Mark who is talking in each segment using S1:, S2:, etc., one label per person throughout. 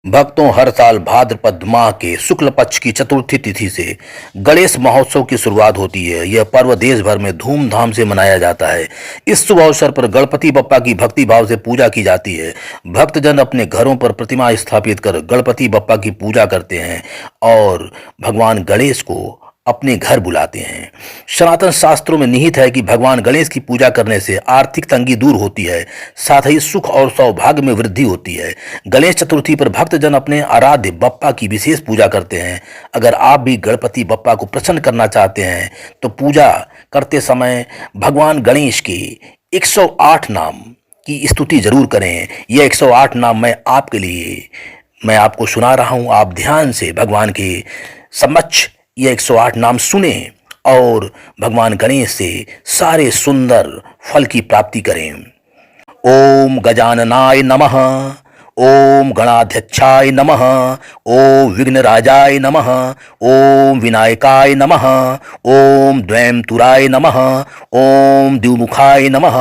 S1: भक्तों, हर साल भाद्रपद माह के शुक्ल पक्ष की चतुर्थी तिथि से गणेश महोत्सव की शुरुआत होती है। यह पर्व देश भर में धूमधाम से मनाया जाता है। इस शुभ अवसर पर गणपति बप्पा की भक्ति भाव से पूजा की जाती है। भक्तजन अपने घरों पर प्रतिमा स्थापित कर गणपति बप्पा की पूजा करते हैं और भगवान गणेश को अपने घर बुलाते हैं। सनातन शास्त्रों में निहित है कि भगवान गणेश की पूजा करने से आर्थिक तंगी दूर होती है, साथ ही सुख और सौभाग्य में वृद्धि होती है। गणेश चतुर्थी पर भक्तजन अपने आराध्य बप्पा की विशेष पूजा करते हैं। अगर आप भी गणपति बप्पा को प्रसन्न करना चाहते हैं तो पूजा करते समय भगवान गणेश के 108 नाम की स्तुति जरूर करें। यह 108 नाम मैं आपको सुना रहा हूं। आप ध्यान से भगवान के समक्ष ये 108 नाम सुने और भगवान गणेश से सारे सुंदर फल की प्राप्ति करें। ओम गजाननाय नमः, ओम गणाध्यक्षाय नमः, ओम विघ्नराजाय नमः, ओम विनायकाय नमः, ओम द्वैमतुराय नमः, ओम द्विमुखाय नमः,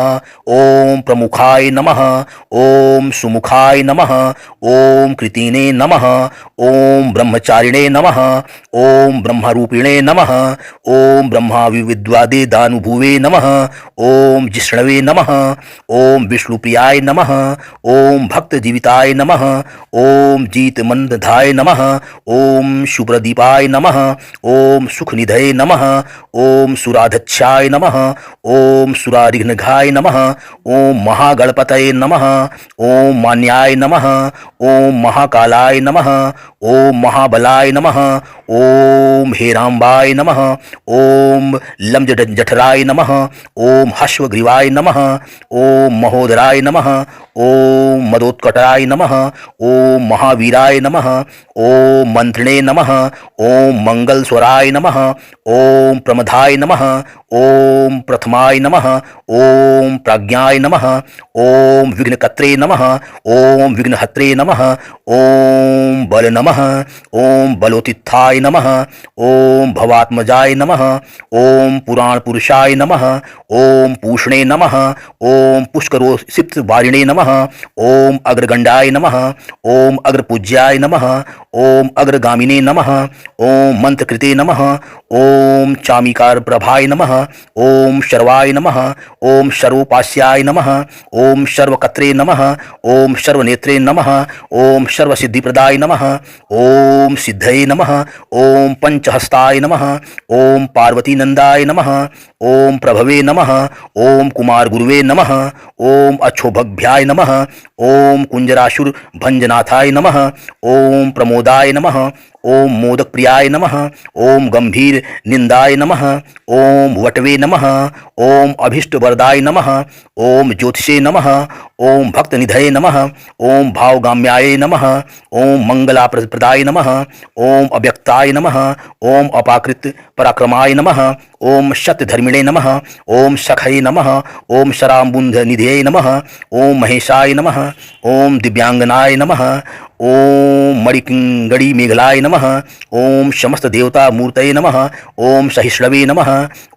S1: ओम प्रमुखाय नमः, ओम सुमुखाय नमः, ओम कृतिने नमः, ओम ब्रह्मचारिणे नमः, ओम ब्रह्मरूपिणे नमः, ओम ब्रह्माविद्वादे दानुभुवे नमः, ओम जिष्णवे नमः, ओम विष्णुप्रियाय नमः, ओम भक्त जीविताय नमः, ओम जीतमंदधाय नमः, ओम शुभ्रदीपाय नमः, ओम सुखनिधये नमः, ओम सुराध्यक्षाय नमः, ओम सुरारिघ्नघाय नमः, ओम महागणपतये नमः, ओम मान्याय नमः, ओम महाकालाय नमः, ओम महाबलाय नमः, ओम हेराम्बाय नमः, ओम लंबजठराय नमः, ओम हश्वग्रीवाय नमः, ओम महोदराय नमः, ओम मदोत्कटाय नमः, ओम महावीराय नमः, ओम मंत्रिणे नमः, ओम मंगलस्वराय नमः, ओम प्रमदाय नमः, ओम प्रथमाय नमः, ओम प्राज्ञाय नमः, ओम विघ्नकर्त्रे नमः, ओम विघ्नहत्रे नमः, ओम बल नमः, ओम बलोतित्थाय नमः, ओम भवात्मजाय नमः, ओम पुराण पुरुषाय नमः, ओम पूषणे नमः, ओम पुष्करोसित वारिणे नमः, ओम अग्रगंडाय नमः, ओम अग्रपूज्याय नमः, ओम अग्रगामिने नमः, ओम मंत्रकृते नमः, ओम चामिकार प्रभाय नमः, ओम शर्वाय नमः, ओम सर्वोपास्याय नमः, ओम सर्वकत्रे नमः, ओम सर्वनेत्रे नमः, ओम सर्वसिद्धिप्रदाय नमः, ओम सिद्धये नमः, ओम पंचहस्ताय नमः, ओम पार्वतीनंदाय नमः, ओम प्रभवे नमः, ओम कुमार गुरुवे नमः, ओम अक्षोभभ्याय नमः, ओम कुंजरासुर भंजनाथाय नमः, ओम प्रमोदाय नमः, ओम मोदक प्रियाय नमः, ओम गंभीर निंदाय नमः, ओम वटवे नमः, ओम अभिष्ट वरदाय नमः, ओम ज्योतिषे नमः, ओम भक्त निधये नमः, ओम भावगाम्याय नमः, ओम मंगलाप्रदाय नमः, ओम अव्यक्ताय नमः, ओम अपाकृत पराक्रमाय नमः, ओम सत्यधर्मिणे नमः, ओम सखये नमः, ओम शराम्बुंध निधये नमः, ओम महेशाय नमः, ओम दिव्यांगनाय नमः, ओम मणिकिंगड़ी मेघलाय नमः, ओम समस्त देवता मूर्तये नमः, ओम सहिष्णवे नमः,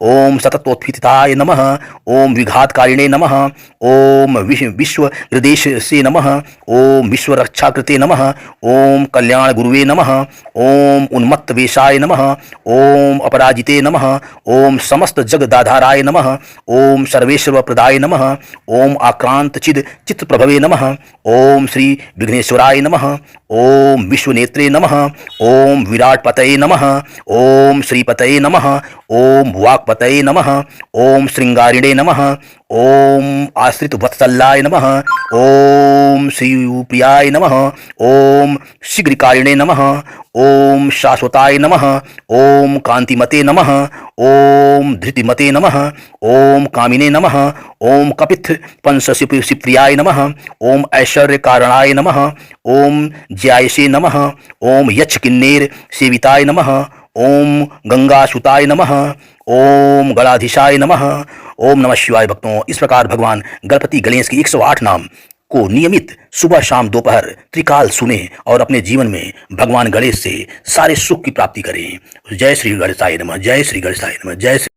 S1: ओम सततोत्थिताय नमः, ओम विघातकारिणे नमः, ओम विश्व हृदेश से नमः, ओम विश्वरक्षाकृते नमः, ओम कल्याण गुरुवे नमः, ओम उन्मत्त वेशाय नमः, ओम अपराजिते नमः, ओम समस्त जगदाधाराय नमः, ओम सर्वेश्वर प्रदाय नमः, ओम आक्रांत चित्त प्रभवे नमः, ओम श्री विघ्नेश्वराय नमः, ओम विश्वनेत्रे नमः, ओम विराट पतये नमः, ओम श्रीपतये नमः, ओम वाक्पतये नमः, ओम श्रृंगारिणे नमः, ओम आश्रित वत्सलाय नमः, ओम श्रीप्रियाय नमः, ओम शीघ्रकारिणे नमः, ओम शाश्वताय नमः, ओम कांतिमते नमः, ओम धृतिमते नमः, ओम कामिने नमः, ओम कपिथ पंचशिप्रियाय नमः, ओम ऐश्वर्य कारणाय नमः, ओम ज्यायसे नमः, ओम यक्ष किन्नेर सेविताय नमः, ओम गंगासुताय नमः, ओम गणाधीशाय नमः। ओम नमः शिवाय। भक्तों, इस प्रकार भगवान गणपति गणेश की 108 नाम को नियमित सुबह शाम दोपहर त्रिकाल सुने और अपने जीवन में भगवान गणेश से सारे सुख की प्राप्ति करें। जय श्री गणेशाय नमः, जय श्री गणेशाय नमः, जय श्री